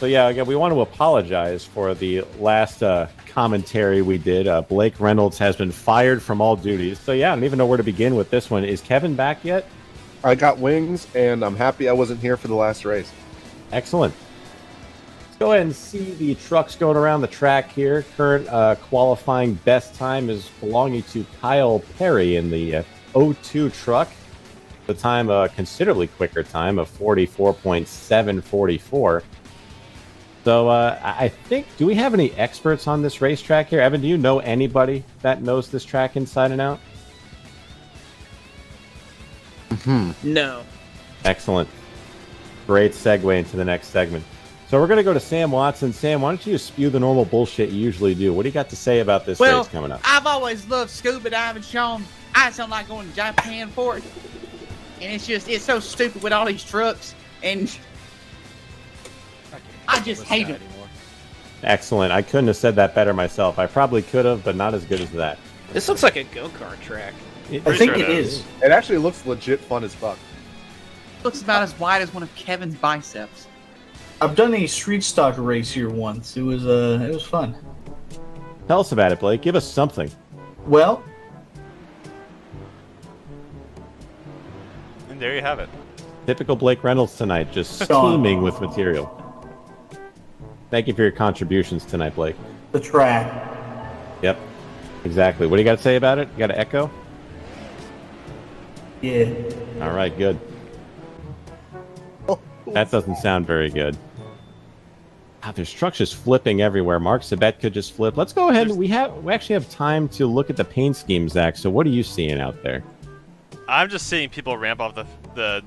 So yeah, again, we want to apologize for the last commentary we did. Blake Reynolds has been fired from all duties. So yeah, I don't even know where to begin with this one. Is Kevin back yet? I got wings, and I'm happy I wasn't here for the last race. Excellent. Let's go ahead and see the trucks going around the track here. Current qualifying best time is belonging to Kyle Perry in the 02 truck. The time, a considerably quicker time of 44.744. So I think, do we have any experts on this racetrack here? Evan, do you know anybody that knows this track inside and out? No. Excellent. Great segue into the next segment. So we're going to go to Sam Watson. Sam, why don't you just spew the normal bullshit you usually do? What do you got to say about this race coming up? I've always loved scuba diving, Sean. I just don't like going to Japan for it. And it's so stupid with all these trucks. And I just hate it. Excellent. I couldn't have said that better myself. I probably could have, but not as good as that. This looks like a go-kart track. I think it is. It actually looks legit fun as fuck. Looks about as wide as one of Kevin's biceps. I've done a street stock race here once. It was fun. Tell us about it, Blake. Give us something. Well, and there you have it. Typical Blake Reynolds tonight, just teeming with material. Thank you for your contributions tonight, Blake. the track. Yep, exactly. What do you got to say about it? You got to echo? Yeah. All right, good. That doesn't sound very good. There's trucks just flipping everywhere. Mark Sabet could just flip. Let's go ahead. We actually have time to look at the paint scheme, Zach. So what are you seeing out there? I'm just seeing people ramp off the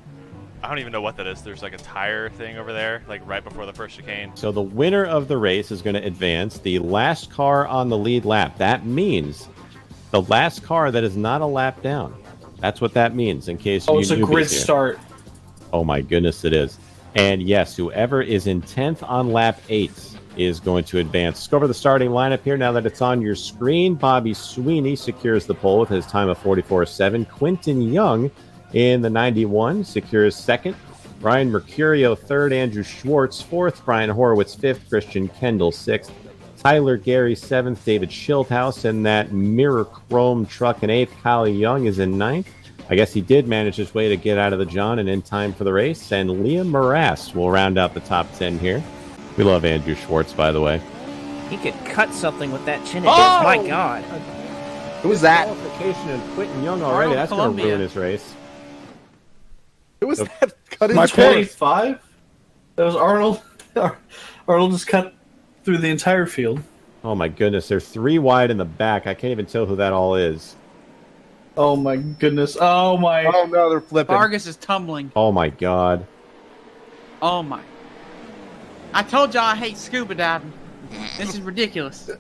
I don't even know what that is. There's like a tire thing over there, like right before the first chicane. So the winner of the race is going to advance. The last car on the lead lap. That means the last car that is not a lap down. That's what that means, in case you it's a grid start. Oh my goodness, it is. And yes, whoever is in 10th on lap 8 is going to advance. Let's go over the starting lineup here now that it's on your screen. Bobby Sweeney secures the pole with his time of 44.7. Quinton Young in the 91 secures second. Brian Mercurio third. Andrew Schwartz fourth. Brian Horowitz fifth. Christian Kendall sixth. Tyler Gary seventh. David Schildhouse in that mirror chrome truck in eighth. Kyle Young is in ninth. I guess he did manage his way to get out of the John and in time for the race. And Liam Morass will round out the top 10 here. We love Andrew Schwartz, by the way. He could cut something with that chin of his. My God. Who was that? Qualification of Quinton Young already. Arnold That's going to Columbia. ruin his race. Who was that? Cut My his chair. 25? That was Arnold. Arnold just cut through the entire field. Oh my goodness, they're three wide in the back. I can't even tell who that all is. Oh my goodness. Oh my. Oh no, they're flipping. Vargas is tumbling. Oh my god. Oh my. I told y'all I hate scuba diving. This is ridiculous.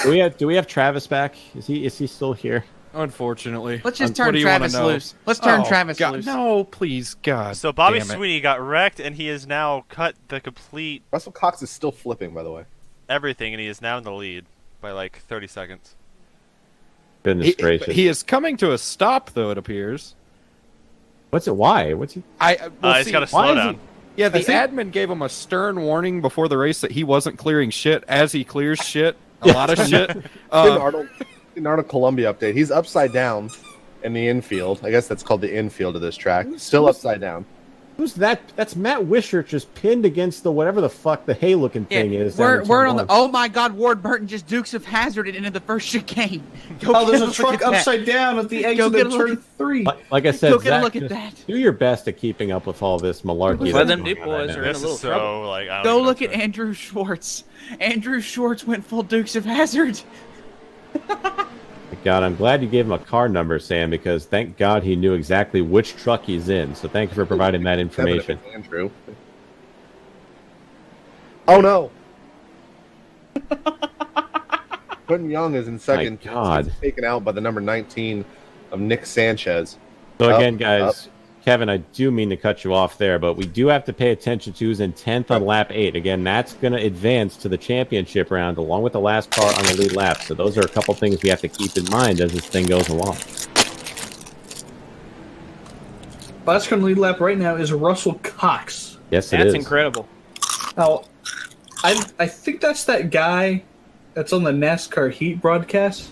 Do we have Travis back? Is he still here? Unfortunately. Let's just What turn do you wanna Travis know? loose. Let's turn Oh, Travis God, loose. No, please, God. So Bobby damn it. Sweeney got wrecked, and he has now cut the complete Russell Cox is still flipping, by the way. everything, and he is now in the lead by like 30 seconds. Goodness gracious. He is coming to a stop, though, it appears. What's it? Why? What's he? He's got to slow down. Yeah, the admin gave him a stern warning before the race that he wasn't clearing shit as he clears shit. A lot of shit. In Arnold Columbia update, he's upside down in the infield. I guess that's called the infield of this track. Still upside down. Who's that? That's Matt Wishart just pinned against the whatever the fuck the hay-looking thing is. We're on the. Oh my God! Ward Burton just Dukes of Hazzarded into the first chicane. There's a truck upside down at the exit of turn 3. Like I said, Go get a Zach, look at just that. do your best at keeping up with all this malarkey. Well, that's them going Duke on right boys now. are in a This little is so trouble. like. I don't Go even know look what at to- Andrew Schwartz. Andrew Schwartz went full Dukes of Hazzard. God, I'm glad you gave him a car number, Sam, because thank God he knew exactly which truck he's in. So thank you for providing that information. Andrew. Oh no! Quentin Young is in second. My God. He's taken out by the number 19 of Nick Sanchez. So again, guys, Kevin, I do mean to cut you off there, but we do have to pay attention to who's in 10th on lap 8. Again, that's going to advance to the championship round along with the last car on the lead lap. So those are a couple things we have to keep in mind as this thing goes along. Last car on the lead lap right now is Russell Cox. Yes, it is. That's incredible. Now, I think that's that guy that's on the NASCAR Heat broadcast.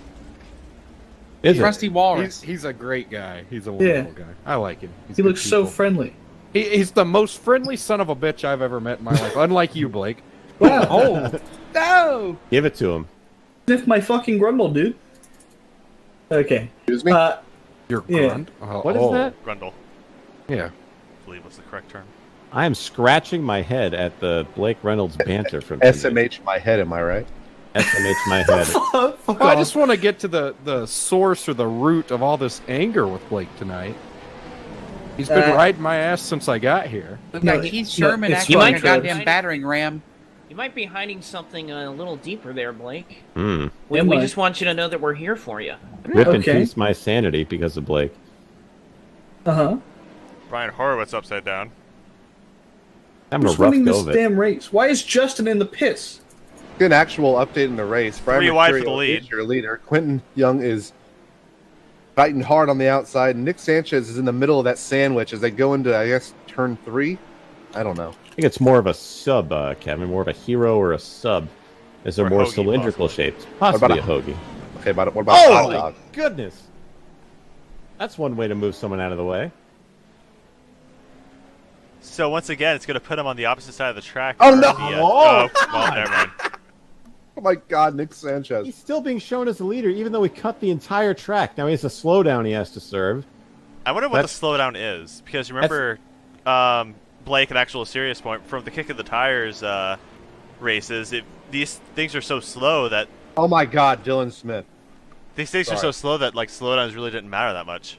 Is it? Rusty Walrus. He's a great guy. He's a wonderful guy. I like him. He's He good looks so people. friendly. He's the most friendly son of a bitch I've ever met in my life. Unlike you, Blake. Wow. Oh no! Give it to him. Sniff my fucking grundle, dude. Okay. Excuse me? You're Yeah. grunt. What is that? Grundle, Yeah. I believe was the correct term. I am scratching my head at the Blake Reynolds banter from tonight. SMH my head, am I right? SMH my head. Fuck Well, I off. just want to get to the source or the root of all this anger with Blake tonight. He's been riding my ass since I got here. No, Keith Sherman it's acting like a fine, goddamn battering ram. You might be hiding something a little deeper there, Blake. Hmm. We Am I? just want you to know that we're here for you. Rip in Okay. peace my sanity because of Blake. Uh-huh. Brian Horowitz upside down. I'm a Who's rough winning go this of it. damn race? Why is Justin in the pits? Good actual update in the race. Brian 3 wide for the Mercurio lead. is your leader. Quentin Young is fighting hard on the outside. Nick Sanchez is in the middle of that sandwich as they go into, I guess, turn 3. I don't know. I think it's more of a sub, Kevin, more of a hero or a sub. Is there Or more hoagie, cylindrical possibly. shapes? Possibly a about hoagie. Okay, what about Oh hot my dog? goodness! That's one way to move someone out of the way. So once again, it's going to put him on the opposite side of the track. Oh, for no! the, Oh, well, never mind. Oh my God, Nick Sanchez. He's still being shown as a leader, even though we cut the entire track. Now he has a slowdown he has to serve. I wonder what That's- the slowdown is, because remember, Blake, an actual serious point, from the kick of the tires races, these things are so slow that Oh my God, Dylan Smith. these things are so slow that like slowdowns really didn't matter that much.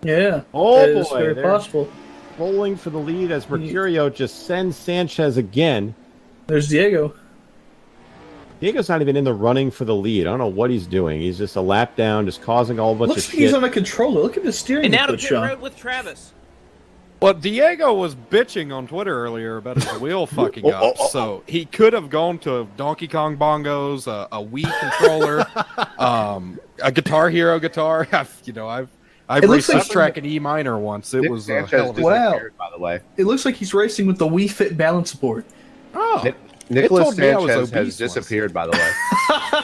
Yeah. Oh, that is boy, very there- possible. Rolling for the lead as Mercurio just sends Sanchez again. There's Diego. Diego's not even in the running for the lead. I don't know what he's doing. He's just a lap down, just causing a whole bunch Looks of like he's shit. on a controller. Look at the steering And now to input, pit Sean. road with Travis. Well, Diego was bitching on Twitter earlier about his wheel fucking up, so he could have gone to Donkey Kong bongos, a Wii controller, a Guitar Hero guitar. I've It raced looks like- this track in E minor once. It Nick was Sanchez hell of a Wow. disappeared, by the way. It looks like he's racing with the Wii Fit balance board. Oh, Nicholas told me I was Sanchez has obese once. disappeared, by the way.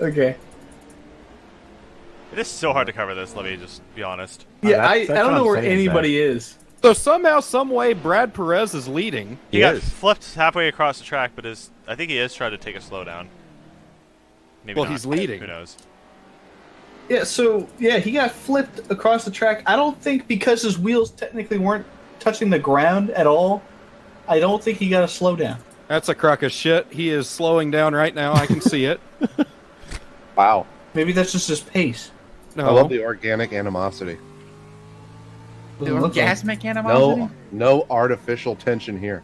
Okay. It is so hard to cover this. Let me just be honest. Yeah, that's I what don't know I'm where saying, anybody is. so somehow, some way, Brad Perez is leading. He got flipped halfway across the track, but I think he is trying to take a slowdown. Maybe Well, not. he's leading. Who knows? Yeah, so, yeah, he got flipped across the track. I don't think because his wheels technically weren't touching the ground at all, I don't think he got a slowdown. That's a crock of shit. He is slowing down right now. I can see it. Wow. Maybe that's just his pace. No, I love the organic animosity. The Doesn't look like- orgasmic animosity? No artificial tension here.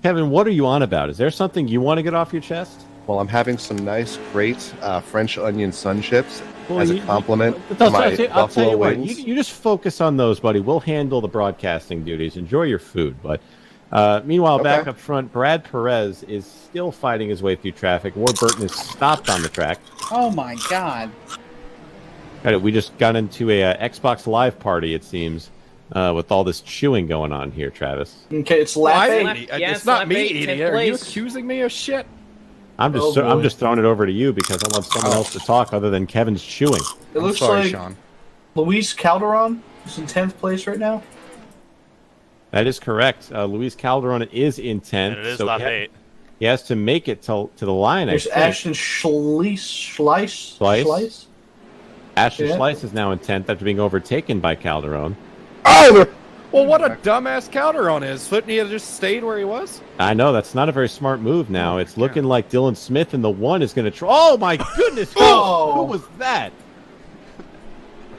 Kevin, what are you on about? Is there something you want to get off your chest? Well, I'm having some nice, great French onion sun chips as a you- compliment I'll to my tell you buffalo what, wings. you just focus on those, buddy. We'll handle the broadcasting duties. Enjoy your food. But meanwhile, back Okay. up front, Brad Perez is still fighting his way through traffic. Warburton is stopped on the track. Oh my God. We just got into a Xbox Live party, it seems, with all this chewing going on here, Travis. Okay, it's lap I eight. ain't- Yeah, it's not slap me eight, eating 10th it. Are you place. accusing me of shit? I'm just Oh, I'm boy. just throwing it over to you because I want someone else to talk other than Kevin's chewing. It I'm looks sorry, like Sean. Luis Calderon is in 10th place right now. That is correct. Luis Calderon is in 10th. And it is so lap he ha- 8. He has to make it to the line. There's I think. Ashton Schleiss. Ashton Yeah. Schleiss is now in 10th after being overtaken by Calderon. Oh! Well, what a dumbass Calderon is. Couldn't he have just stayed where he was? I know, that's not a very smart move now. It's looking like Dylan Smith in the 1 is going to try. Oh, my goodness. Oh! Who was that?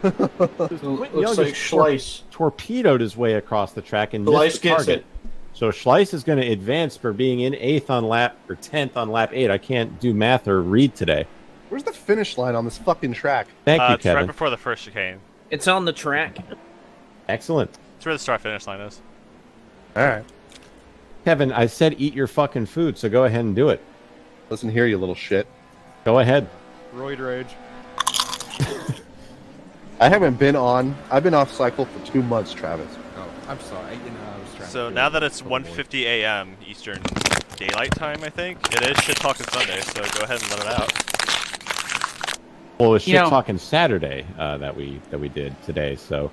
Looks like Schleiss. Torpedoed his way across the track and missed Schleiss the gets target. it. So Schleiss is going to advance for being in 8th on lap, or 10th on lap 8. I can't do math or read today. Where's the finish line on this fucking track? Thank you, It's right Kevin. before the first chicane. It's on the track. Excellent. It's where the start-finish line is. All right. Kevin, I said eat your fucking food, so go ahead and do it. Listen here, you little shit. Go ahead. Roid rage. I've been off cycle for 2 months, Travis. I'm sorry. You know, I was trying. So to now that it's 1:50 a.m. Eastern Daylight Time, I think it is shit talking Sunday. So go ahead and let it out. Well, it's You shit know- talking Saturday that we did today. So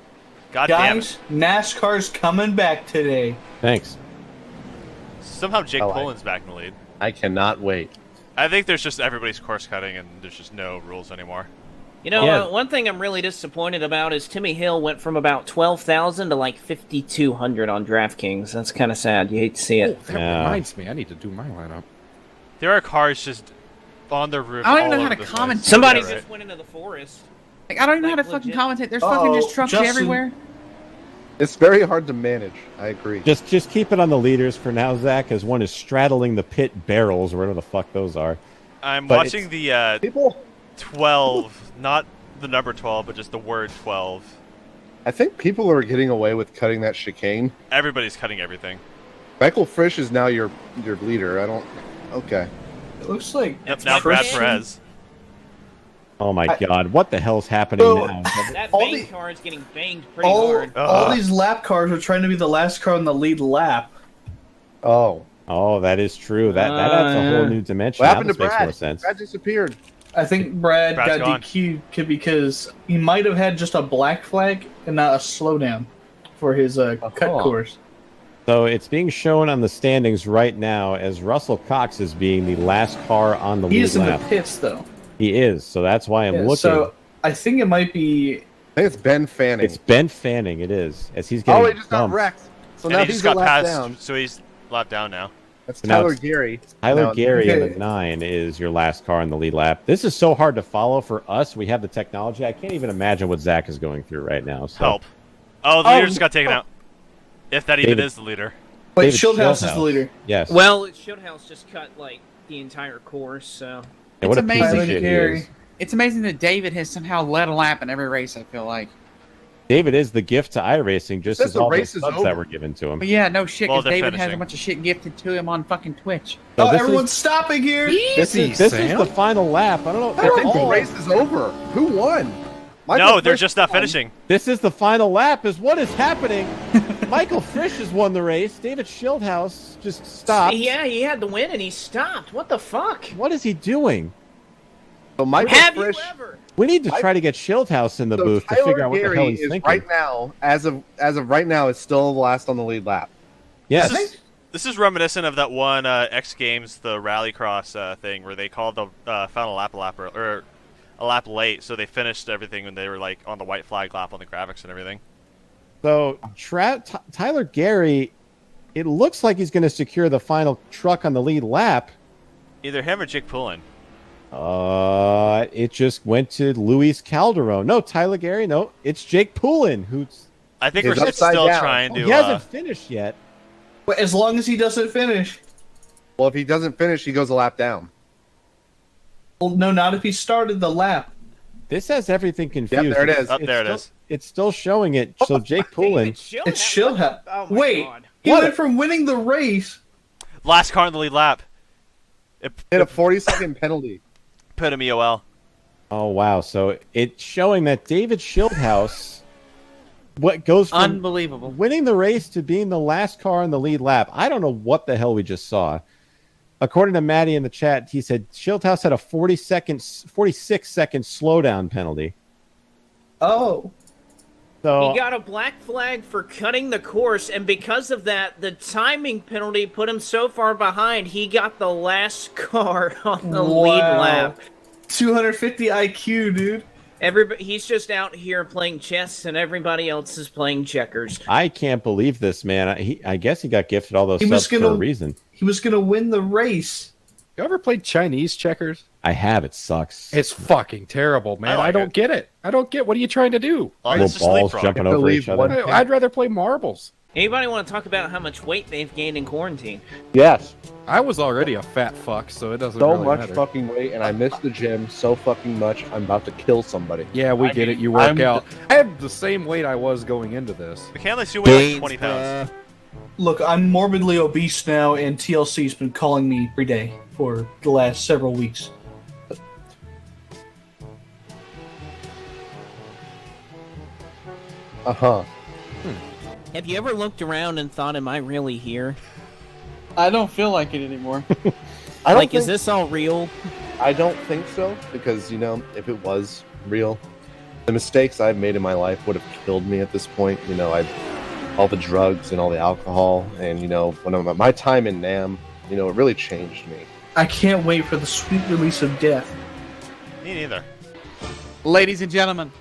God damn Guys, it! NASCAR's coming back today. thanks. Somehow Jake I like Pullen's back in the lead. I cannot wait. I think there's just everybody's course cutting and there's just no rules anymore. You know, Yeah. one thing I'm really disappointed about is Timmy Hill went from about 12,000 to like 5,200 on DraftKings. That's kind of sad. You hate to see Oh, it. that Yeah. reminds me. I need to do my lineup. There are cars just on the roof. I don't even all know how over to the comment. place. Somebody Yeah, right. just went into the forest. Like, I don't even know how to Like, fucking legit. commentate. There's fucking just Uh-oh, trucks Justin. everywhere. It's very hard to manage. I agree. Just keep it on the leaders for now, Zach, as one is straddling the pit barrels, or whatever the fuck those are. I'm But watching the People, 12, not the number 12, but just the word 12. I think people are getting away with cutting that chicane. Everybody's cutting everything. Michael Frisch is now your leader. I don't. Okay. It looks like Yep, now Brad Christian- Perez. Oh my I- god, what the hell's happening So- now? That All bang the- car is getting banged pretty all, hard. all these lap cars are trying to be the last car on the lead lap. Oh, Oh, that is true. That adds a whole yeah. new dimension. what Now happened to this makes Brad? more sense. Brad disappeared. I think Brad Brad's got gone. DQ'd because he might have had just a black flag and not a slowdown for his cut course. So it's being shown on the standings right now as Russell Cox is being the last car on the He lead is in the lap. pits though. He is, so that's why I'm Yeah, looking. so I think it might be. I think it's Ben Fanning. It's Ben Fanning. It is, as he's getting Oh, he just got bumped. wrecked. So And now he he's just a got lap passed, down. so he's lap down now. That's So now Tyler it's Gary. Tyler Now- Gary in Okay. the 9 is your last car in the lead lap. This is so hard to follow for us. We have the technology. I can't even imagine what Zach is going through right now. So. Help. Oh, the leader just got taken out. If that even David- is the leader. Wait, David Schildhouse is the Schildhouse. leader. Yes. Well, Shieldhouse just cut like the entire course, so. And what It's a piece of amazing, shit he Gary. is. It's amazing that David has somehow led a lap in every race, I feel like. David is the gift to iRacing, just Says as the all the race is subs over. that were given to him. But yeah, no shit, Well, because they're David has a finishing. bunch of shit gifted to him on fucking Twitch. So Oh, this everyone's is, stopping here. this is the final lap. I don't know. I think the Oh, race is over. Who won? Michael No, they're Frisch just not won. finishing. This is the final lap. Is what is happening? Michael Frisch has won the race. David Schildhouse just stopped. Yeah, he had the win and he stopped. What the fuck? What is he doing? So Michael Have Frisch. you ever? We need to try to get Schildhouse in the So booth to Tyler figure out what the Gary hell he's is thinking. right now, as of right now, is still last on the lead lap. Yes. This is reminiscent of that one X Games, the Rallycross thing, where they called the final lap or a lap late, so they finished everything when they were like on the white flag lap on the graphics and everything. So Tyler Gary, it looks like he's going to secure the final truck on the lead lap. Either him or Jake Pullen. It just went to Luis Calderon. No, Tyler Gary. No, it's Jake Poulin who's. I think He's we're upside still down. trying to. He hasn't finished yet. But as long as he doesn't finish. Well, if he doesn't finish, he goes a lap down. Well, no, not if he started the lap. This has everything confused. Yep, there it is. Oh, there it still, is. It's still showing it. So Jake Poulin. It's Schildhouse. Oh my Wait, God. he What? went from winning the race. Last car in the lead lap. Hit a 40-second penalty. Put him EOL. Oh wow! So it's showing that David Schildhouse, what goes from Unbelievable. winning the race to being the last car on the lead lap. I don't know what the hell we just saw. According to Maddie in the chat, he said Schildhouse had a 46-second slowdown penalty. Oh. So He got a black flag for cutting the course, and because of that, the timing penalty put him so far behind, he got the last car on the lead lap. 250 IQ, dude. He's just out here playing chess, and everybody else is playing checkers. I can't believe this, man. I guess he got gifted all those He was subs for a gonna- reason. He was going to win the race. You ever played Chinese checkers? I have. It sucks. It's fucking terrible, man. I like I don't it. get it. I don't get. What are you trying to do? Oh, Little that's just balls leapfrog. jumping I over believe each other. one- I'd rather play marbles. Anybody want to talk about how much weight they've gained in quarantine? Yes. I was already a fat fuck, so it doesn't So really much matter. fucking weight, and I miss the gym so fucking much. I'm about to kill somebody. Yeah, we get it. You work I'm- out. I have the same weight I was going into this. McCandless, you weigh like 20 pounds. Look, I'm morbidly obese now, and TLC's been calling me every day for the last several weeks. Uh-huh. Have you ever looked around and thought, am I really here? I don't feel like it anymore. I don't Like, is think- this all real? I don't think so, because, you know, if it was real, the mistakes I've made in my life would have killed me at this point. You know, all the drugs and all the alcohol, and, you know, when my time in NAM, you know, it really changed me. I can't wait for the sweet release of death. Me neither. Ladies and gentlemen,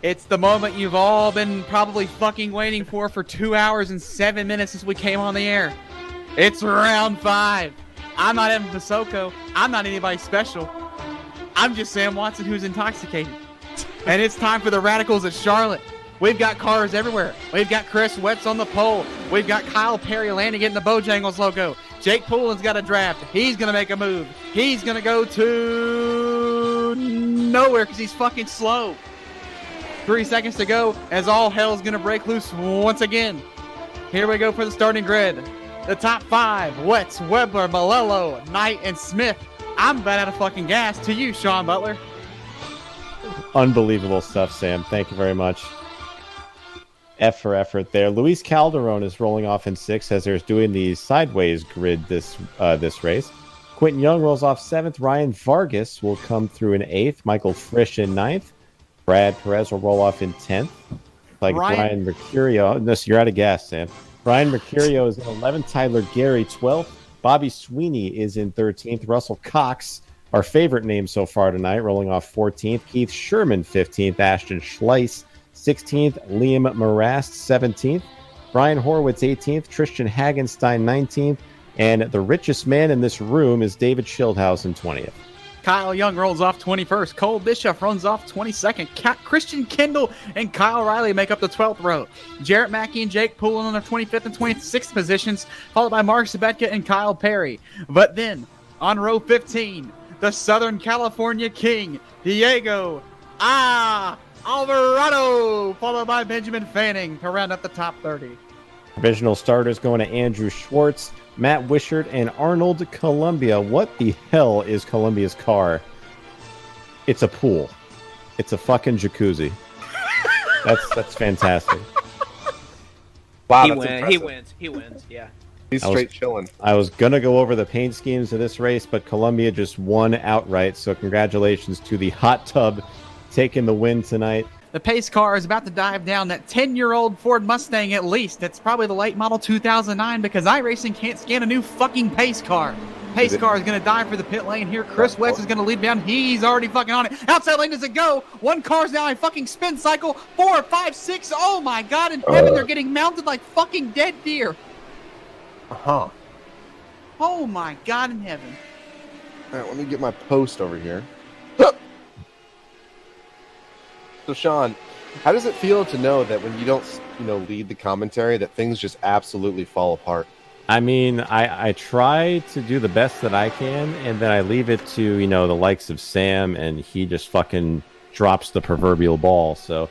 it's the moment you've all been probably fucking waiting for 2 hours and 7 minutes since we came on the air. It's round 5. I'm not Evan Pasoko. I'm not anybody special. I'm just Sam Watson, who's intoxicated. And it's time for the Radicals at Charlotte. We've got cars everywhere. We've got Chris Wetz on the pole. We've got Kyle Perry landing in the Bojangles logo. Jake Poulin's got a draft. He's going to make a move. He's going to go to nowhere because he's fucking slow. 3 seconds to go as all hell's going to break loose once again. Here we go for the starting grid. The top 5, Wetz, Webber, Malello, Knight, and Smith. I'm about out of fucking gas. To you, Sean Butler. Unbelievable stuff, Sam. Thank you very much. F for effort there. Luis Calderon is rolling off in 6th as they're doing the sideways grid this race. Quentin Young rolls off 7th. Ryan Vargas will come through in 8th. Michael Frisch in 9th. Brad Perez will roll off in 10th. Like Brian Mercurio. No, you're out of gas, Sam. Brian Mercurio is in 11th. Tyler Gary, 12th. Bobby Sweeney is in 13th. Russell Cox, our favorite name so far tonight, rolling off 14th. Keith Sherman, 15th. Ashton Schleiss, 16th. Liam Morast, 17th. Brian Horowitz, 18th. Tristan Hagenstein, 19th. And the richest man in this room is David Schildhausen, 20th. Kyle Young rolls off 21st. Cole Bischoff runs off 22nd. Christian Kendall and Kyle Riley make up the 12th row. Jarrett Mackey and Jake Poulin on their 25th and 26th positions, followed by Mark Sabetka and Kyle Perry. But then, on row 15, the Southern California King, Diego Alvarado, followed by Benjamin Fanning to round up the top 30. Provisional starters going to Andrew Schwartz, Matt Wishart, and Arnold Columbia. What the hell is Columbia's car? It's a pool. It's a fucking jacuzzi. That's fantastic. Wow, He that's wins. impressive. He wins. Yeah. He's straight chilling. I was going to go over the paint schemes of this race, but Columbia just won outright. So congratulations to the hot tub taking the win tonight. The pace car is about to dive down that 10-year-old Ford Mustang at least. That's probably the late model 2009 because iRacing can't scan a new fucking pace car. Pace car is going to dive for the pit lane here. Chris Wetz is going to lead down. He's already fucking on it. Outside lane does it go. One car's now a fucking spin cycle. 4, 5, 6. Oh my God in heaven, they're getting mounted like fucking dead deer. Uh-huh. Oh my God in heaven. All right, let me get my post over here. So, Sean, how does it feel to know that when you don't, lead the commentary, that things just absolutely fall apart? I mean, I try to do the best that I can, and then I leave it to, the likes of Sam, and he just fucking drops the proverbial ball. So,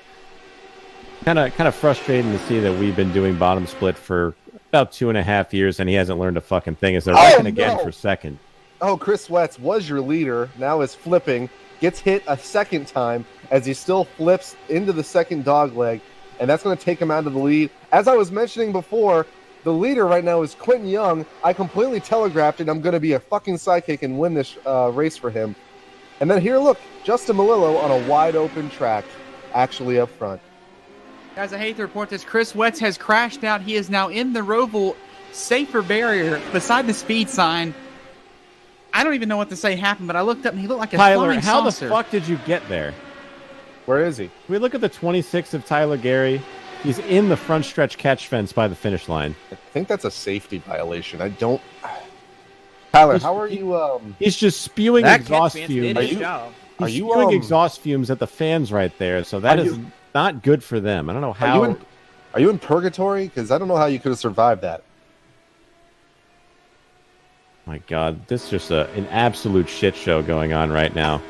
kind of frustrating to see that we've been doing bottom split for about 2.5 years, and he hasn't learned a fucking thing. As they're wrecking again for second. Oh, Chris Wetz was your leader, now is flipping, gets hit a second time as he still flips into the second dog leg, and that's going to take him out of the lead. As I was mentioning before, the leader right now is Quentin Young. I completely telegraphed it. I'm going to be a fucking sidekick and win this race for him. And then here, look, Justin Malillo on a wide open track, actually up front. Guys, I hate to report this. Chris Wetz has crashed out. He is now in the Roval safer barrier beside the speed sign. I don't even know what to say happened, but I looked up and he looked like a Tyler, flying how saucer. the fuck did you get there? Where is he? Can we look at the 26 of Tyler Gary? He's in the front stretch catch fence by the finish line. I think that's a safety violation. I don't... Tyler, how are you... He's just spewing That exhaust catch fumes. did his job. Are He's you, spewing exhaust fumes at the fans right there, so that is not good for them. I don't know how... Are you in purgatory? Because I don't know how you could have survived that. My God, this is just an absolute shit show going on right now.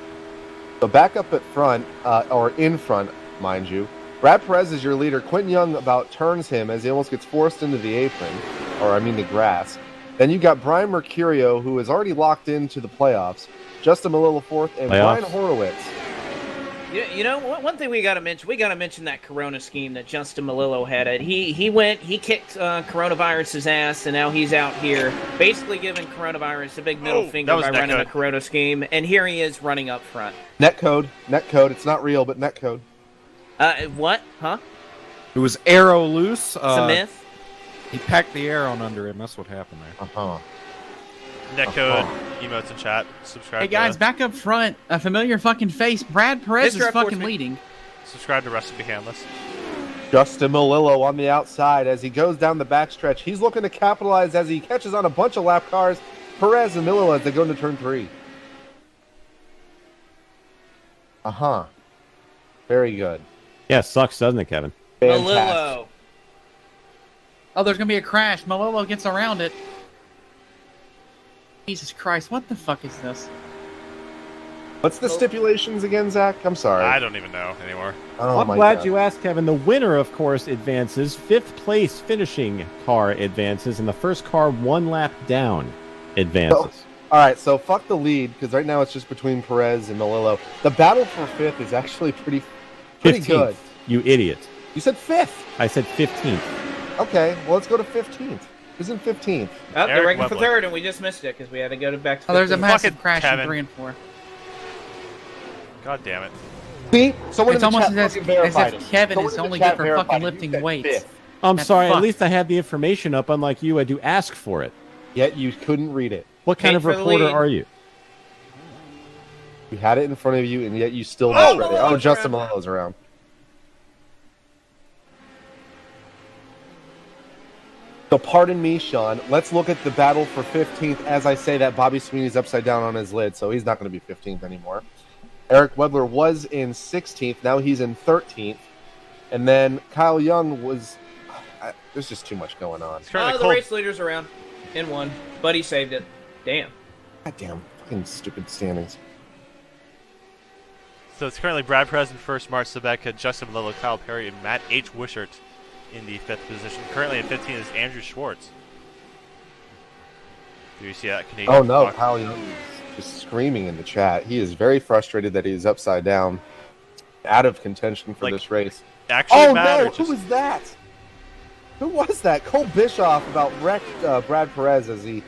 So back up at front, or in front, mind you, Brad Perez is your leader. Quentin Young about turns him as he almost gets forced into the apron, the grass. Then you got Brian Mercurio, who is already locked into the playoffs. Justin Malillo fourth, and Playoffs? Brian Horowitz. You know, one thing we got to mention. We got to mention that Corona scheme that Justin Malillo had. He kicked Coronavirus's ass, and now he's out here basically giving Coronavirus a big middle finger by running a Corona scheme. And here he is running up front. Netcode. It's not real, but netcode. What? Huh? It was arrow loose. It's a myth. He packed the arrow under him. That's what happened there. Netcode, emotes in chat. Subscribe. Hey guys, back up front, a familiar fucking face. Brad Perez is fucking leading. Subscribe to Rest Be Handless. Justin Malillo on the outside as he goes down the backstretch. He's looking to capitalize as he catches on a bunch of lap cars. Perez and Malillo as they go into turn 3. Very good. Yeah, sucks, doesn't it, Kevin? Malillo. Oh, there's gonna be a crash. Malillo gets around it. Jesus Christ, what the fuck is this? What's the stipulations again, Zach? I'm sorry. I don't even know anymore. Oh, I'm glad you asked, Kevin. The winner, of course, advances. 5th place finishing car advances, and the first car 1 lap down advances. All right, so fuck the lead, because right now it's just between Perez and Malillo. The battle for 5th is actually pretty 15th, good. You idiot. You said 5th. I said 15th. Okay, well, let's go to 15th. Who's in 15th? Oh, they're ranking for 3rd, and we just missed it because we had to go back to 15th. Oh, there's a massive Fucking crash Kevin. in 3 and 4. God damn it. See? Someone It's in the almost chat as fucking verified if it. Kevin Someone is in the only chat good for verified fucking it. You lifting said weights. 5th. I'm That's sorry, fucked. at least I had the information up, unlike you. I do ask for it. Yet you couldn't read it. What kind Paid of for the reporter lead. are you? You had it in front of you, and yet you still misread it. Oh, Malillo's Justin around. Malillo's around. So pardon me, Sean. Let's look at the battle for 15th. As I say that, Bobby Sweeney's upside down on his lid, so he's not going to be 15th anymore. Eric Wedler was in 16th. Now he's in 13th. And then Kyle Young was... there's just too much going on. It's currently The cold. race leader's around in 1, but he saved it. Damn. God damn, fucking stupid standings. So it's currently Brad Perez in first, Mark Sebeka, Justin Malillo, Kyle Perry, and Matt H. Wishart in the 5th position. Currently in 15th is Andrew Schwartz. Do you see that Canadian? Oh no, fuck? Kyle Young is just screaming in the chat. He is very frustrated that he's upside down, out of contention for Like, this race. Actually, Oh Matt, no, or just... who was that? Who was that? Cole Bischoff about wrecked Brad Perez as he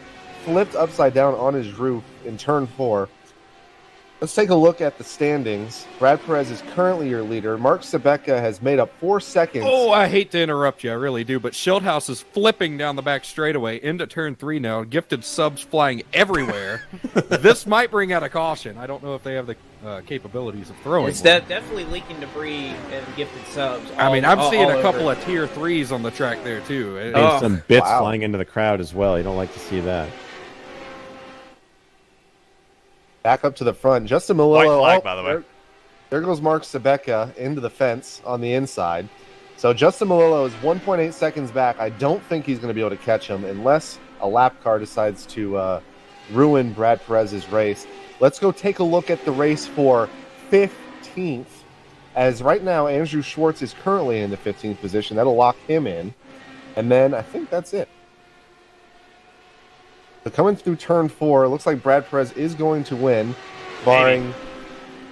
flipped upside down on his roof in turn 4. Let's take a look at the standings. Brad Perez is currently your leader. Mark Sebeka has made up 4 seconds. Oh, I hate to interrupt you, I really do, but Schildhouse is flipping down the back straightaway into turn 3 now. Gifted subs flying everywhere. This might bring out a caution. I don't know if they have the capabilities of throwing. It's one. definitely leaking debris and gifted subs. I mean, I'm seeing a all couple over. of tier 3s on the track there too. And Oh, some bits wow. flying into the crowd as well. You don't like to see that. Back up to the front. Justin Malillo. White flag, by the way. There goes Mark Sebeka into the fence on the inside. So Justin Malillo is 1.8 seconds back. I don't think he's going to be able to catch him unless a lap car decides to ruin Brad Perez's race. Let's go take a look at the race for 15th. As right now, Andrew Schwartz is currently in the 15th position. That'll lock him in. And then I think that's it. So coming through turn 4, it looks like Brad Perez is going to win, barring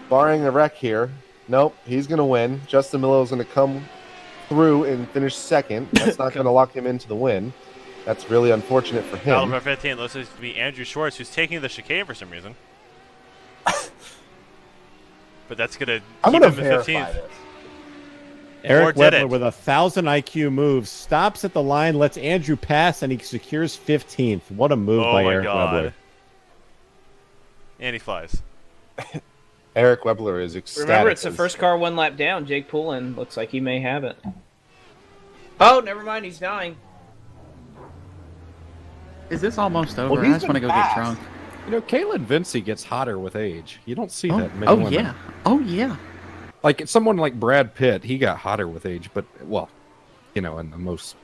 a wreck here. Nope, he's going to win. Justin Malillo is going to come through and finish second. That's not going to lock him into the win. That's really unfortunate for Battle him. for 15 looks like to be Andrew Schwartz, who's taking the chicane for some reason. But that's going to I'm keep going to him in verify 15th. this. Eric did Webber it. with 1,000 IQ moves stops at the line, lets Andrew pass, and he secures 15th. What a move Oh by my Eric god. Webber. And he flies. Eric Webber is ecstatic. Remember, it's the as- first car 1 lap down. Jake Poulin looks like he may have it. Oh, never mind. He's dying. Is this almost over? Well, I he's just want to been go get fast. drunk. You know, Caitlin Vincey gets hotter with age. You don't see Oh, that many oh women. yeah. Oh yeah. Like someone like Brad Pitt, he got hotter with age, but well, you know, in the most.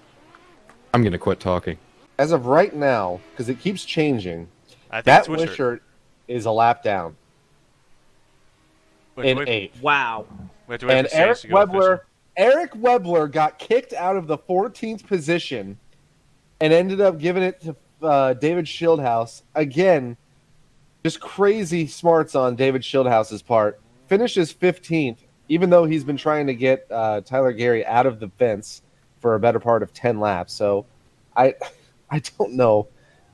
I'm gonna quit talking. As of right now, because it keeps changing, I think that it's Wishart. Wishart is a lap down Wait, in wait, 8th. Wow. we have to wait And for Saints to go official. Eric Webber got kicked out of the 14th position and ended up giving it to David Schildhouse. Again, just crazy smarts on David Schildhouse's part. finishes 15th, even though he's been trying to get Tyler Gary out of the fence for a better part of 10 laps. So I don't know.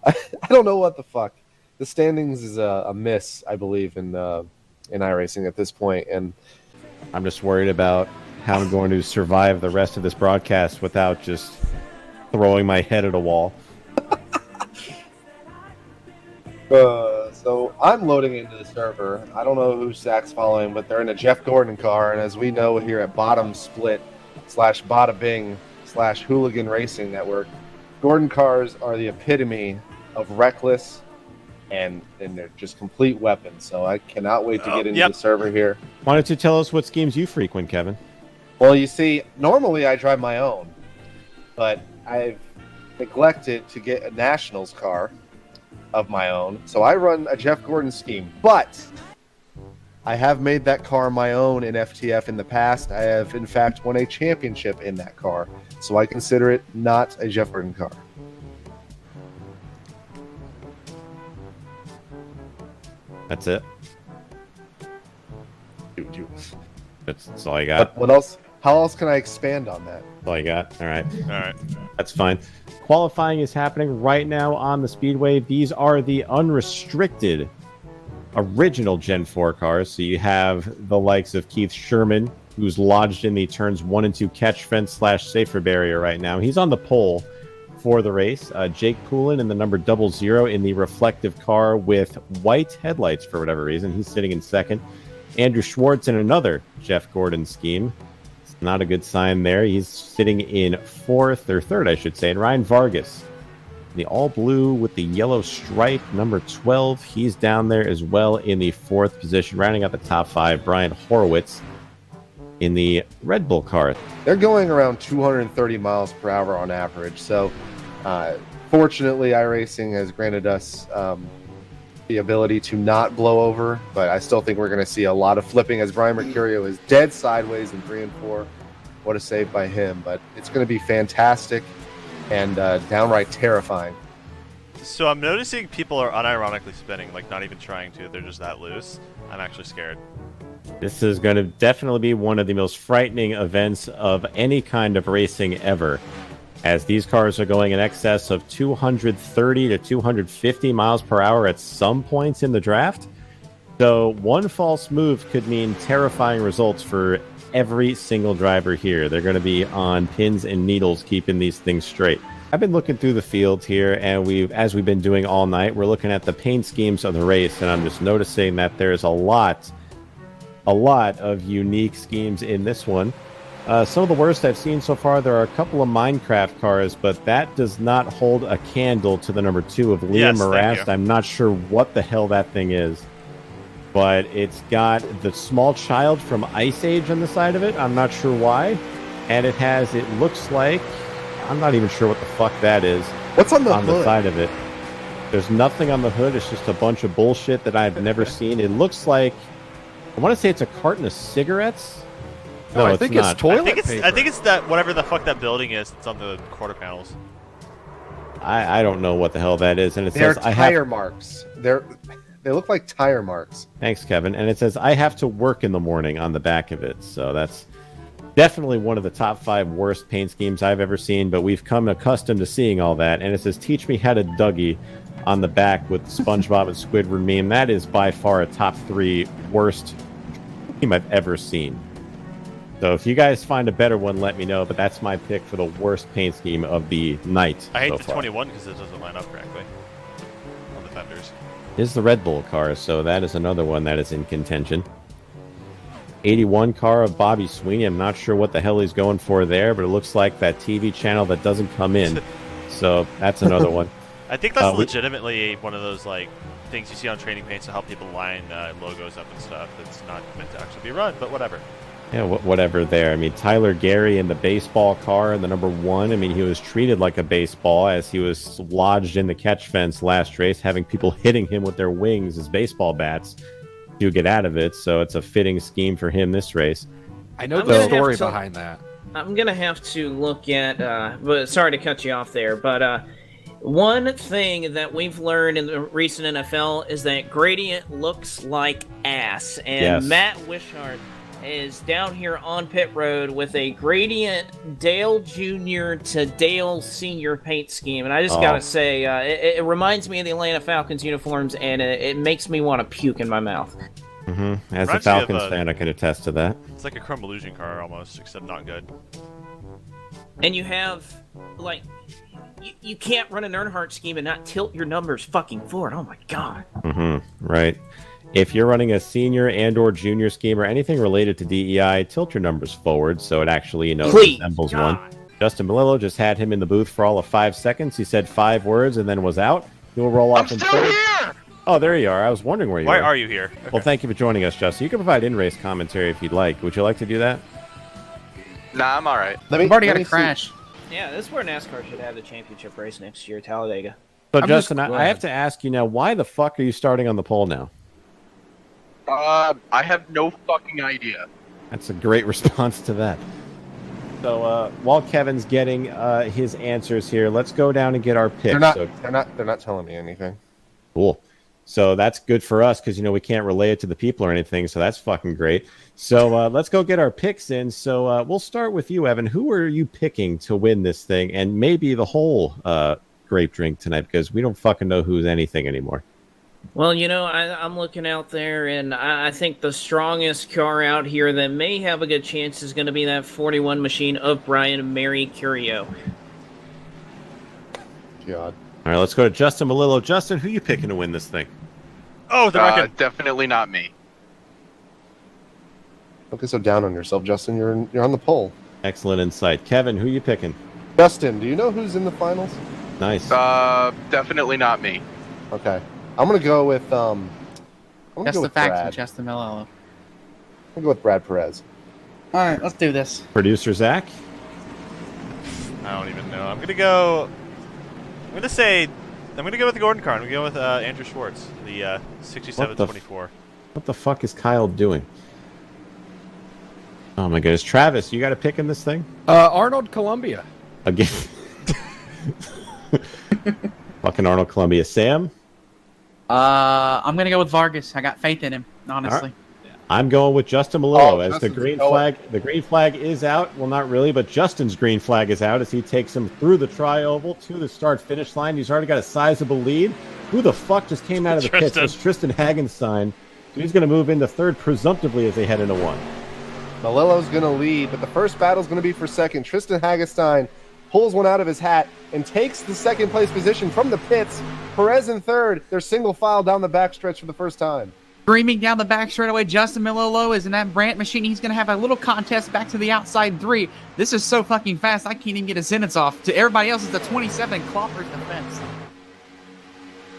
I don't know what the fuck. The standings is a miss, I believe, in iRacing at this point, and I'm just worried about how I'm going to survive the rest of this broadcast without just throwing my head at a wall. So I'm loading into the server. I don't know who Zach's following, but they're in a Jeff Gordon car, and as we know here at Bottom Split / Bada Bing / Hooligan Racing Network, Gordon cars are the epitome of reckless, and they're just complete weapons. So I cannot wait to get into the server here. Why don't you tell us what schemes you frequent, Kevin? Well, you see, normally I drive my own, but I've neglected to get a Nationals car of my own. So I run a Jeff Gordon scheme, but I have made that car my own in FTF in the past. I have, in fact, won a championship in that car. So I consider it not a Jeff Gordon car. That's it. Dude. That's all I got. What else? How else can I expand on that? That's all I got. All right. All right. That's fine. Qualifying is happening right now on the Speedway. These are the unrestricted original Gen 4 cars. So you have the likes of Keith Sherman, who's lodged in the turns 1 and 2 catch fence / safer barrier right now. He's on the pole for the race. Jake Poulin in the number 00 in the reflective car with white headlights for whatever reason. He's sitting in second. Andrew Schwartz in another Jeff Gordon scheme. It's not a good sign there. He's sitting in third, I should say. And Ryan Vargas, the all blue with the yellow stripe, number 12. He's down there as well in the 4th position. Rounding out the top 5, Brian Horowitz in the Red Bull car. They're going around 230 miles per hour on average. So, fortunately, iRacing has granted us the ability to not blow over, but I still think we're going to see a lot of flipping as Brian Mercurio is dead sideways in 3 and 4. What a save by him, but it's going to be fantastic and downright terrifying. So I'm noticing people are unironically spinning, like not even trying to. They're just that loose. I'm actually scared. This is going to definitely be one of the most frightening events of any kind of racing ever, as these cars are going in excess of 230 to 250 miles per hour at some points in the draft. So one false move could mean terrifying results for every single driver here. They're going to be on pins and needles keeping these things straight. I've been looking through the field here, and as we've been doing all night, we're looking at the paint schemes of the race, and I'm just noticing that there's a lot of unique schemes in this one. Some of the worst I've seen so far, there are a couple of Minecraft cars, but that does not hold a candle to the number 2 of Liam Morast. I'm not sure what the hell that thing is, but it's got the small child from Ice Age on the side of it. I'm not sure why. And it looks like, I'm not even sure what the fuck that is. What's on the hood? The side of it. There's nothing on the hood. It's just a bunch of bullshit that I've never seen. It looks like, I want to say it's a carton of cigarettes. No, I think it's toilet paper. I think it's that whatever the fuck that building is. It's on the quarter panels. I don't know what the hell that is, and it They're says tire marks. They look like tire marks. Thanks, Kevin. And it says I have to work in the morning on the back of it. So that's definitely one of the top 5 worst paint schemes I've ever seen. But we've come accustomed to seeing all that. And it says teach me how to Dougie on the back with SpongeBob and Squidward meme. That is by far a top 3 worst scheme I've ever seen. So if you guys find a better one, let me know. But that's my pick for the worst paint scheme of the night. I hate so the far. 21 because it doesn't line up correctly on the fenders. Is the Red Bull car, so that is another one that is in contention. 81 car of Bobby Sweeney. I'm not sure what the hell he's going for there, but it looks like that TV channel that doesn't come in. So that's another one. I think that's legitimately one of those like things you see on training paints to help people line logos up and stuff. It's not meant to actually be run, but whatever. Yeah, whatever there. I mean, Tyler Gary in the baseball car in the number 1. I mean, he was treated like a baseball as he was lodged in the catch fence last race, having people hitting him with their wings as baseball bats to get out of it. So it's a fitting scheme for him this race. I know the story behind that. I'm going to have to look at, but sorry to cut you off there, but One thing that we've learned in the recent NFL is that gradient looks like ass. And Yes. Matt Wishart is down here on pit road with a gradient Dale Jr. to Dale Sr. paint scheme. And I just gotta say, it reminds me of the Atlanta Falcons uniforms, and it makes me want to puke in my mouth. As a Reminds me of, Falcons fan, I can attest to that. It's like a Chrome Illusion car almost, except not good. And you have, like, you can't run an Earnhardt scheme and not tilt your numbers fucking forward. Oh my god. Right. If you're running a senior and or junior scheme or anything related to DEI, tilt your numbers forward so it actually, Please, resembles God. one. Justin Melillo just had him in the booth for all of 5 seconds. He said 5 words and then was out. He'll roll off in third. Here! Oh, there you are. I was wondering where you Why were. are you here? Well, thank you for joining us, Justin. You can provide in-race commentary if you'd like. Would you like to do that? Nah, I'm all right. We've already got a crash. Yeah, this is where NASCAR should have the championship race next year, Talladega. So, I'm Justin, just I have to ask you now, why the fuck are you starting on the pole now? I have no fucking idea. That's a great response to that. So, while Kevin's getting his answers here, let's go down and get our picks. They're not telling me anything. Cool. So that's good for us because, we can't relay it to the people or anything. So that's fucking great. So let's go get our picks in. So we'll start with you, Evan. Who are you picking to win this thing and maybe the whole grape drink tonight? Because we don't fucking know who's anything anymore. Well, I'm looking out there, and I think the strongest car out here that may have a good chance is going to be that 41 machine of Brian Mary Curio. God. All right, let's go to Justin Melillo. Justin, who are you picking to win this thing? Oh, the record. Definitely not me. Don't get so down on yourself, Justin. You're on the pole. Excellent insight. Kevin, who are you picking? Justin, do you know who's in the finals? Nice. Definitely not me. Okay. I'm gonna go with That's the fact from Justin Melillo. I'm gonna go with Brad Perez. All right, let's do this. Producer Zach? I don't even know. I'm gonna go with the Gordon car. I'm gonna go with Andrew Schwartz, the 6724. What the fuck is Kyle doing? Oh my goodness. Travis, you got a pick in this thing? Arnold Columbia. Again. Fucking Arnold Columbia. Sam? I'm gonna go with Vargas. I got faith in him, honestly. I'm going with Justin Melillo as the Justin's green going. flag. The green flag is out. Well, not really, but Justin's green flag is out as he takes him through the tri-oval to the start-finish line. He's already got a sizable lead. Who the fuck just came out of the pits? It's Tristan Hagenstein. So he's going to move into third presumptively as they head into one. Melillo's gonna lead, but the first battle's gonna be for second. Tristan Hagenstein pulls one out of his hat and takes the second place position from the pits. Perez in third. They're single file down the backstretch for the first time. Screaming down the back straightaway, Justin Melillo is in that Brandt machine. He's going to have a little contest back to the outside 3. This is so fucking fast, I can't even get a sentence off. To everybody else, it's a 27 cloppers the fence.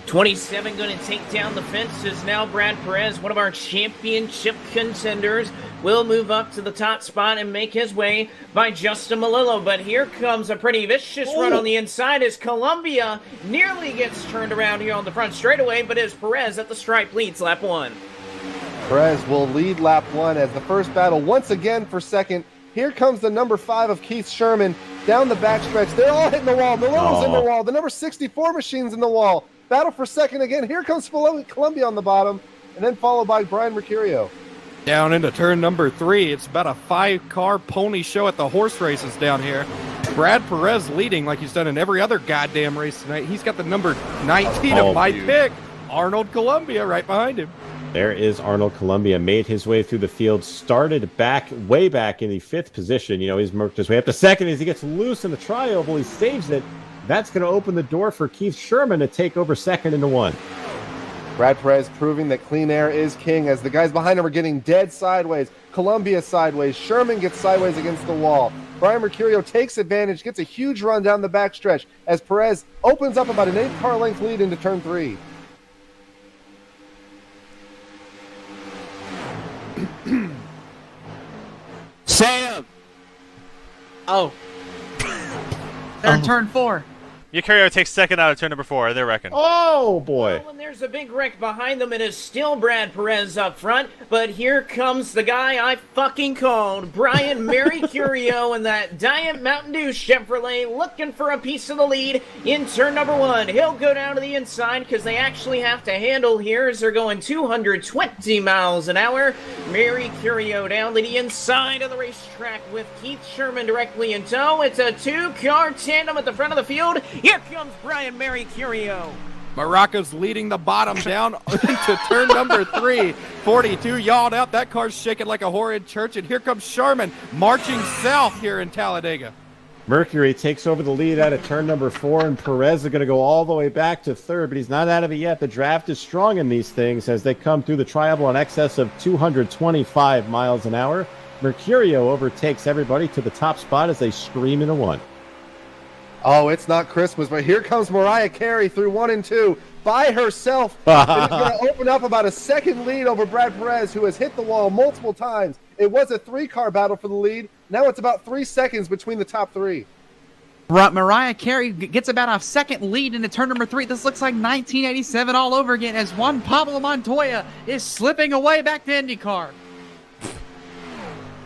27 going to take down the fences now. Brad Perez, one of our championship contenders, will move up to the top spot and make his way by Justin Melillo. But here comes a pretty vicious run on the inside as Columbia nearly gets turned around here on the front straightaway, but as Perez at the stripe leads lap 1. Perez will lead lap 1 as the first battle once again for second. Here comes the number 5 of Keith Sherman down the backstretch. They're all hitting the wall. Melillo's in the wall. The number 64 machine's in the wall. Battle for second again. Here comes Columbia on the bottom, and then followed by Brian Mercurio. Down into turn number 3. It's about a 5-car pony show at the horse races down here. Brad Perez leading like he's done in every other goddamn race tonight. He's got the number 19 of my pick. Arnold Columbia right behind him. There is Arnold Columbia, made his way through the field, started way back in the 5th position. He's worked his way up to second as he gets loose in the tri-oval. He saves it. That's going to open the door for Keith Sherman to take over second into 1. Brad Perez proving that clean air is king as the guys behind him are getting dead sideways. Columbia sideways. Sherman gets sideways against the wall. Brian Mercurio takes advantage, gets a huge run down the backstretch as Perez opens up about an 8-car length lead into turn 3. Sam! Oh. They're in turn 4. Mercurio takes second out of turn number 4. They reckon. Oh, boy. Oh, and there's a big wreck behind them. It is still Brad Perez up front, but here comes the guy I fucking called, Brian Mercurio, in that Diet Mountain Dew Chevrolet, looking for a piece of the lead in turn number 1. He'll go down to the inside because they actually have to handle here as they're going 220 miles an hour. Mercurio down to the inside of the racetrack with Keith Sherman directly in tow. It's a 2-car tandem at the front of the field. Here comes Brian Mercurio. Maraca's leading the bottom down into turn number 3. 42 yawed out. That car's shaking like a horrid church. And here comes Sharman marching south here in Talladega. Mercury takes over the lead out of turn number 4, and Perez is going to go all the way back to 3rd, but he's not out of it yet. The draft is strong in these things as they come through the triangle in excess of 225 miles an hour. Mercurio overtakes everybody to the top spot as they scream into 1. Oh, it's not Christmas, but here comes Mariah Carey through 1 and 2 by herself. And it's going to open up about a second lead over Brad Perez, who has hit the wall multiple times. It was a 3-car battle for the lead. Now it's about 3 seconds between the top 3. Mariah Carey gets about a second lead into turn number 3. This looks like 1987 all over again as Juan Pablo Montoya is slipping away back to IndyCar.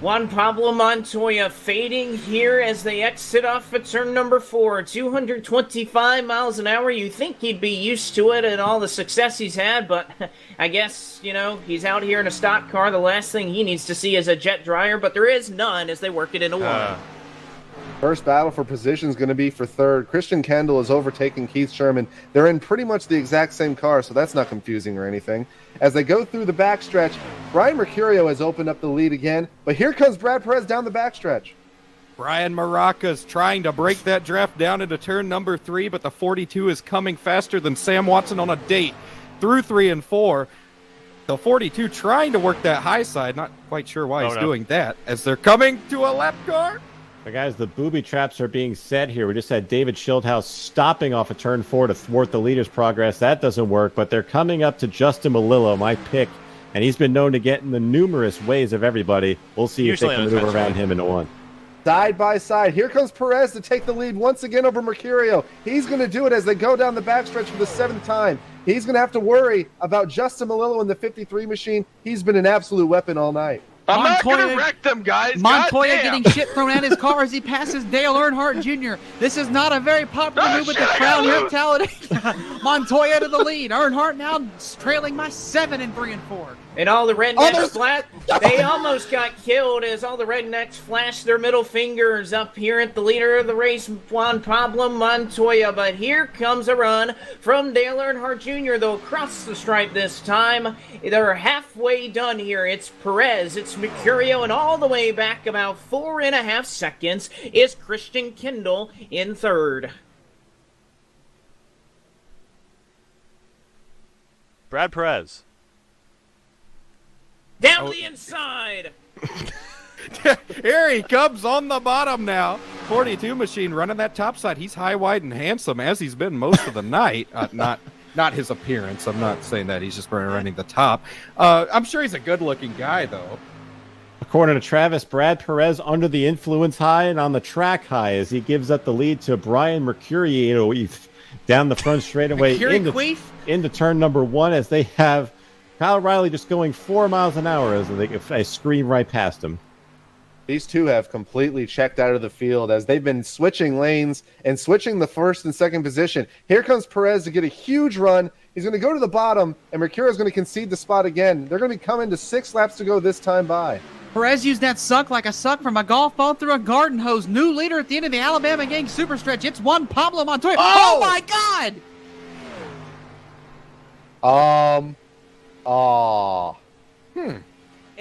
Juan Pablo Montoya fading here as they exit off at turn number 4. 225 miles an hour. You think he'd be used to it and all the success he's had, but I guess, he's out here in a stock car. The last thing he needs to see is a jet dryer, but there is none as they work it into 1. First battle for position is going to be for 3rd. Christian Kendall is overtaking Keith Sherman. They're in pretty much the exact same car, so that's not confusing or anything. As they go through the backstretch, Brian Mercurio has opened up the lead again, but here comes Brad Perez down the backstretch. Brian Maraca's trying to break that draft down into turn number 3, but the 42 is coming faster than Sam Watson on a date through 3 and 4. The 42 trying to work that high side, not quite sure why he's doing that, as they're coming to a lap car. But guys, the booby traps are being set here. We just had David Schildhaus stopping off of turn 4 to thwart the leader's progress. That doesn't work, but they're coming up to Justin Malillo, my pick, and he's been known to get in the numerous ways of everybody. We'll see if they can maneuver around him into 1. Side by side. Here comes Perez to take the lead once again over Mercurio. He's going to do it as they go down the backstretch for the 7th time. He's going to have to worry about Justin Malillo in the 53 machine. He's been an absolute weapon all night. I'm not going to wreck them, guys. Montoya getting shit thrown at his car as he passes Dale Earnhardt Jr. This is not a very popular move with the crowd here at Talladega. Montoya to the lead. Earnhardt now trailing by 7 and 3 and 4. And all the rednecks they almost got killed as all the rednecks flashed their middle fingers up here at the leader of the race, Juan Pablo Montoya. But here comes a run from Dale Earnhardt Jr., though across the stripe this time. They're halfway done here. It's Perez, it's Mercurio, and all the way back about 4.5 seconds is Christian Kendall in 3rd. Brad Perez. Down to the inside. Here he comes on the bottom now. 42 machine running that top side. He's high, wide, and handsome as he's been most of the night. Not his appearance. I'm not saying that. He's just running the top. I'm sure he's a good-looking guy, though. According to Travis, Brad Perez under the influence high and on the track high as he gives up the lead to Brian Mercurio down the front straightaway into turn number 1 as they have Kyle Riley just going 4 miles an hour as they scream right past him. These two have completely checked out of the field as they've been switching lanes and switching the 1st and 2nd position. Here comes Perez to get a huge run. He's going to go to the bottom, and Mercurio is going to concede the spot again. They're going to be coming to 6 laps to go this time by. Perez used that suck like a suck from a golf ball through a garden hose. New leader at the end of the Alabama Gang Super Stretch. It's Juan Pablo Montoya. Oh my God!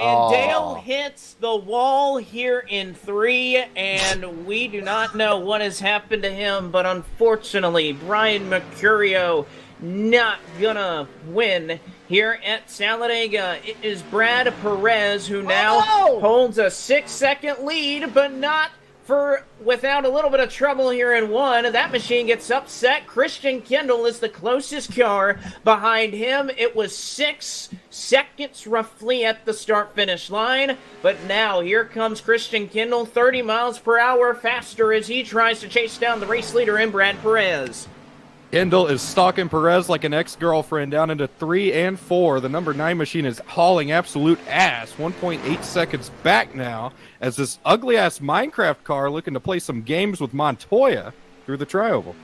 And Dale hits the wall here in 3, and we do not know what has happened to him, but unfortunately, Brian Mercurio not gonna win here at Talladega. It is Brad Perez who now holds a 6-second lead, but not without a little bit of trouble here in 1. That machine gets upset. Christian Kendall is the closest car. Behind him, it was 6 seconds roughly at the start-finish line. But now, here comes Christian Kendall, 30 miles per hour faster as he tries to chase down the race leader in Brad Perez. Kendall is stalking Perez like an ex-girlfriend down into 3 and 4. The number 9 machine is hauling absolute ass. 1.8 seconds back now as this ugly-ass Minecraft car looking to play some games with Montoya through the tri-oval.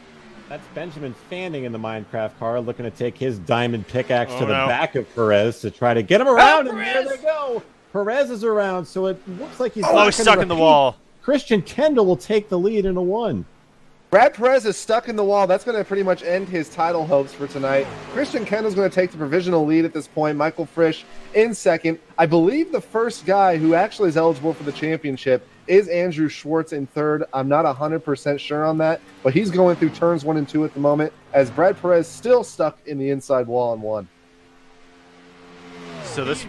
That's Benjamin Fanning in the Minecraft car looking to take his diamond pickaxe to the back of Perez to try to get him around. And there they go. Perez is around, so it looks like he's he's stuck in the wall. Christian Kendall will take the lead in a 1. Brad Perez is stuck in the wall. That's going to pretty much end his title hopes for tonight. Christian Kendall's going to take the provisional lead at this point. Michael Frisch in second. I believe the first guy who actually is eligible for the championship is Andrew Schwartz in third. I'm not 100% sure on that, but he's going through turns 1 and 2 at the moment as Brad Perez still stuck in the inside wall on 1. So this...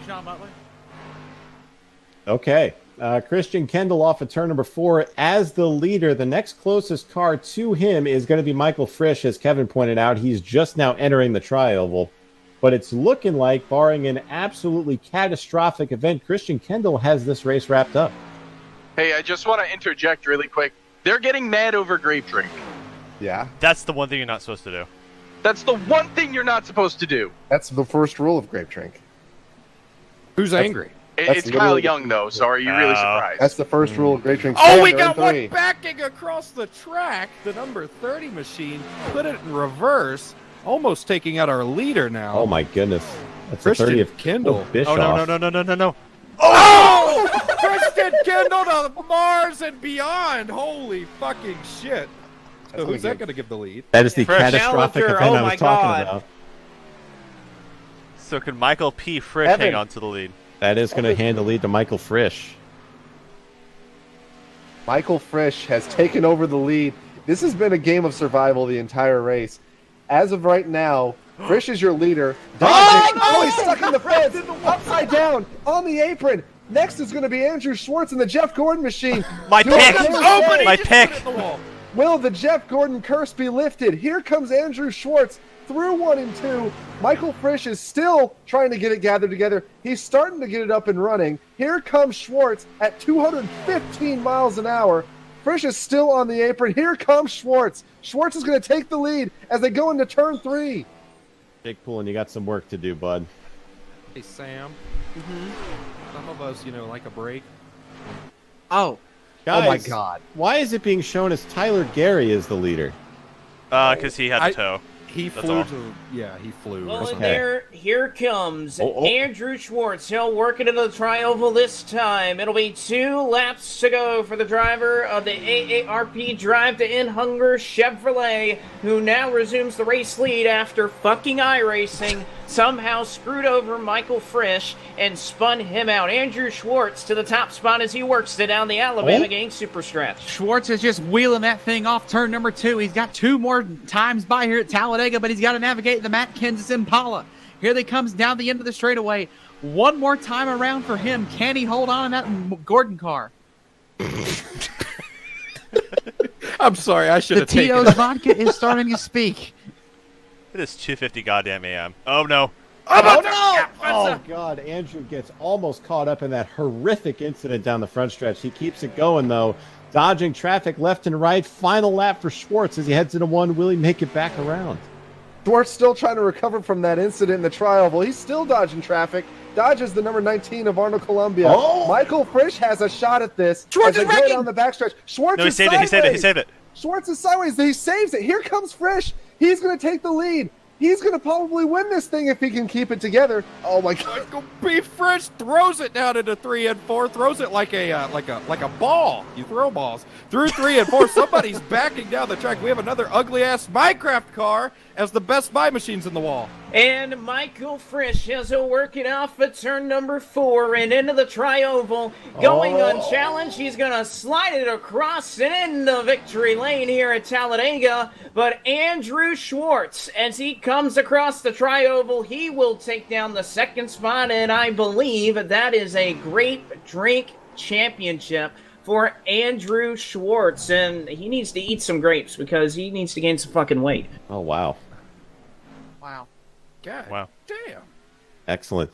Okay. Christian Kendall off of turn number 4 as the leader. The next closest car to him is going to be Michael Frisch, as Kevin pointed out. He's just now entering the tri-oval. But it's looking like, barring an absolutely catastrophic event, Christian Kendall has this race wrapped up. Hey, I just want to interject really quick. They're getting mad over Grape Drink. Yeah. That's the one thing you're not supposed to do. That's the one thing you're not supposed to do. That's the first rule of Grape Drink. Who's angry? It's Kyle Young, though, so are you really surprised? That's the first rule of Grape Drink. Oh, we got one backing across the track. The number 30 machine put it in reverse, almost taking out our leader now. Oh, my goodness. That's Christian the 30th Kendall. Bischoff. Oh, no. Oh! Christian Kendall to Mars and beyond. Holy fucking shit. So who's that going to give the lead? That is the Frisch. catastrophic Challenger. event Oh I was my talking God. about. So can Michael P. Frisch Evan. hang on to the lead? That is going to hand the lead to Michael Frisch. Michael Frisch has taken over the lead. This has been a game of survival the entire race. As of right now, Frisch is your leader. He's stuck in the fence, upside down, on the apron. Next is going to be Andrew Schwartz in the Jeff Gordon machine. My Doing pick! his My thing. pick! Will the Jeff Gordon curse be lifted? Here comes Andrew Schwartz through 1 and 2. Michael Frisch is still trying to get it gathered together. He's starting to get it up and running. Here comes Schwartz at 215 miles an hour. Frisch is still on the apron. Here comes Schwartz. Schwartz is going to take the lead as they go into turn 3. Jake Poulin, you got some work to do, bud. Hey, Sam. Some of us, like a break. Oh, Guys, Oh my God. why is it being shown as Tyler Gary is the leader? Because he had the toe. He That's flew all. he flew. Well, Okay. and here comes Oh. Andrew Schwartz. He'll work it into the tri-oval this time. It'll be 2 laps to go for the driver of the AARP Drive to End Hunger Chevrolet, who now resumes the race lead after fucking iRacing somehow screwed over Michael Frisch and spun him out. Andrew Schwartz to the top spot as he works it down the Alabama Gang Super Stretch. Schwartz is just wheeling that thing off turn number 2. He's got 2 more times by here at Talladega, but he's got to navigate the Matt Kenseth Impala. Here they comes down the end of the straightaway. One more time around for him. Can he hold on in that Gordon car? I'm sorry, I should The have taken Tito's vodka is starting to speak. It is 2:50 goddamn a.m. Oh no! Oh, God. Andrew gets almost caught up in that horrific incident down the front stretch. He keeps it going, though. Dodging traffic left and right. Final lap for Schwartz as he heads into 1. Will he make it back around? Schwartz still trying to recover from that incident in the tri-oval. He's still dodging traffic. Dodges the number 19 of Arnold Columbia. Oh. Michael Frisch has a shot at this. Schwartz as is they go wrecking. down the backstretch. Schwartz No, he is saved it. He saved it. He sideways. saved it. Schwartz is sideways. He saves it. Here comes Frisch. He's going to take the lead. He's going to probably win this thing if he can keep it together. Oh my God! Michael B. Frisch throws it down into 3 and 4. Throws it like a ball. You throw balls through 3 and 4. Somebody's backing down the track. We have another ugly ass Minecraft car as the Best Buy machines in the wall. And Michael Frisch has to work it off at turn number 4 and into the tri-oval. Going unchallenged, he's going to slide it across and into victory lane here at Talladega. But Andrew Schwartz, as he comes across the tri-oval, he will take down the 2nd spot, and I believe that is a Grape Drink championship for Andrew Schwartz. And he needs to eat some grapes because he needs to gain some fucking weight. Oh, wow. Wow. God Wow. damn. Excellent.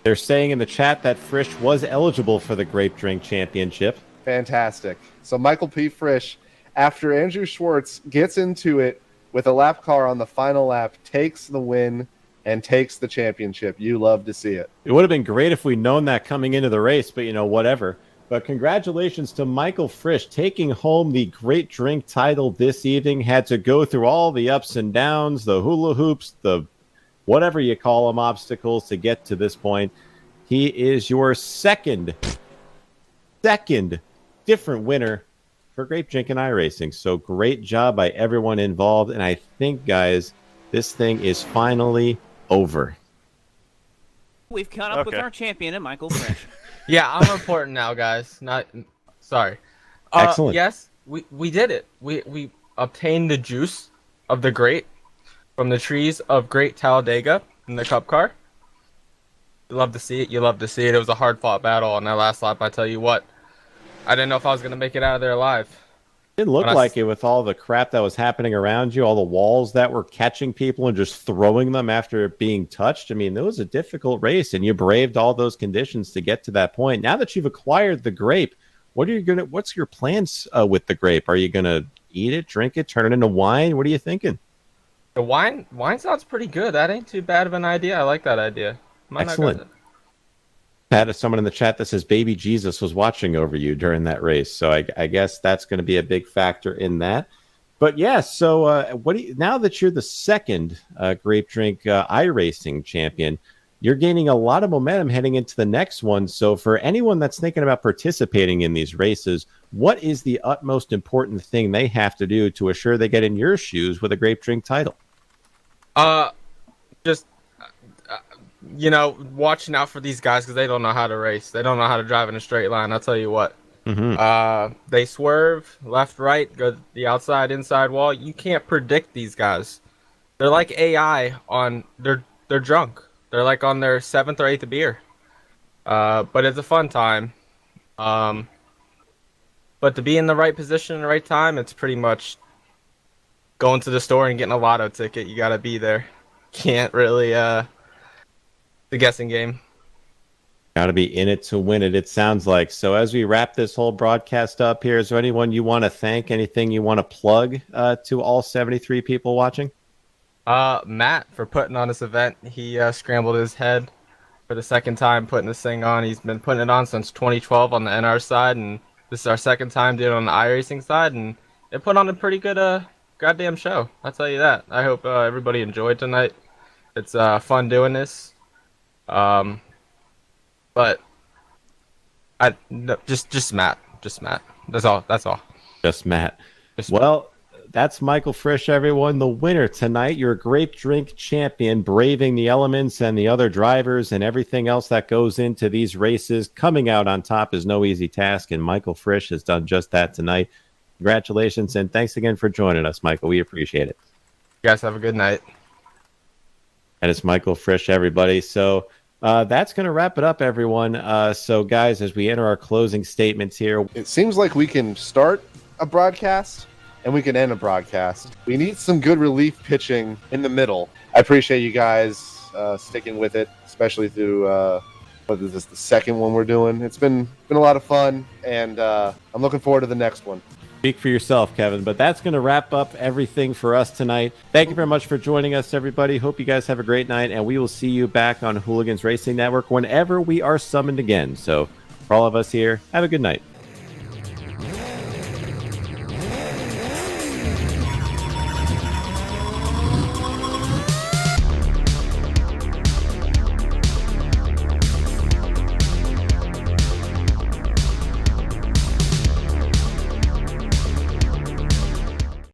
They're saying in the chat that Frisch was eligible for the Grape Drink Championship. Fantastic. So Michael P. Frisch after Andrew Schwartz gets into it with a lap car on the final lap, takes the win and takes the championship. You love to see it. It would have been great if we'd known that coming into the race, but whatever. But congratulations to Michael Frisch taking home the Grape Drink title this evening. Had to go through all the ups and downs, the hula hoops, the whatever you call them, obstacles to get to this point. He is your second different winner for Grape Drink and iRacing. So great job by everyone involved. And I think, guys, this thing is finally over. We've caught up with our champion and Michael Frisch. Yeah, I'm important now, guys. Sorry. Excellent. Yes, we did it. We obtained the juice of the grape from the trees of Great Talladega in the Cup car. You love to see it. You love to see it. It was a hard-fought battle on that last lap. I tell you what, I didn't know if I was going to make it out of there alive. It didn't look like it with all the crap that was happening around you, all the walls that were catching people and just throwing them after being touched. I mean, it was a difficult race, and you braved all those conditions to get to that point. Now that you've acquired the grape, what's your plans with the grape? Are you going to eat it, drink it, turn it into wine? What are you thinking? The wine sounds pretty good. That ain't too bad of an idea. I like that idea. Excellent. Pat, someone in the chat that says baby Jesus was watching over you during that race. So I guess that's going to be a big factor in that. But yeah, so now that you're the second Grape Drink iRacing champion, you're gaining a lot of momentum heading into the next one. So for anyone that's thinking about participating in these races, what is the utmost important thing they have to do to assure they get in your shoes with a Grape Drink title? Just watching out for these guys because they don't know how to race. They don't know how to drive in a straight line. I'll tell you what. Mm-hmm. They swerve left, right, go to the outside, inside wall. You can't predict these guys. They're like AI on. They're drunk. They're like on their 7th or 8th of beer. But it's a fun time. But to be in the right position in the right time, it's pretty much going to the store and getting a lotto ticket. You got to be there. Can't really. The guessing game. Got to be in it to win it, it sounds like. So as we wrap this whole broadcast up here, is there anyone you want to thank? Anything you want to plug to all 73 people watching? Matt for putting on this event. He scrambled his head for the second time putting this thing on. He's been putting it on since 2012 on the NR side, and this is our second time doing it on the iRacing side, and it put on a pretty good goddamn show. I'll tell you that. I hope everybody enjoyed tonight. It's fun doing this. But just Matt. That's all. Just Matt. Well, that's Michael Frisch, everyone. The winner tonight, your Grape Drink champion, braving the elements and the other drivers and everything else that goes into these races. Coming out on top is no easy task, and Michael Frisch has done just that tonight. Congratulations, and thanks again for joining us, Michael. We appreciate it. You guys have a good night. And it's Michael Frisch, everybody. So that's going to wrap it up, everyone. So, guys, as we enter our closing statements here. It seems like we can start a broadcast and we can end a broadcast. We need some good relief pitching in the middle. I appreciate you guys sticking with it, especially through, what is this, the second one we're doing. It's been a lot of fun, and I'm looking forward to the next one. Speak for yourself, Kevin. But that's going to wrap up everything for us tonight. Thank you very much for joining us, everybody. Hope you guys have a great night, and we will see you back on Hooligans Racing Network whenever we are summoned again. So for all of us here, have a good night.